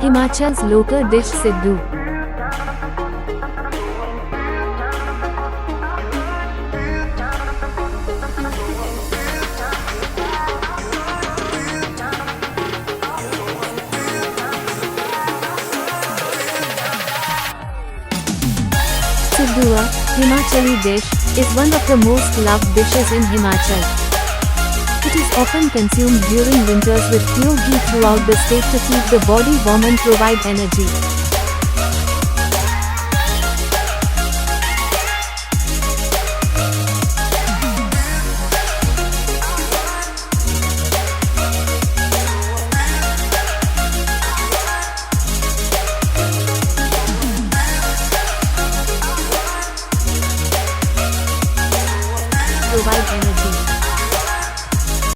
Himachal's local dish SIDDU. SIDDU, a Himachali dish, is one of the most loved dishes in Himachal. It is often consumed during winters with pure ghee throughout the state to keep the body warm and provide energy.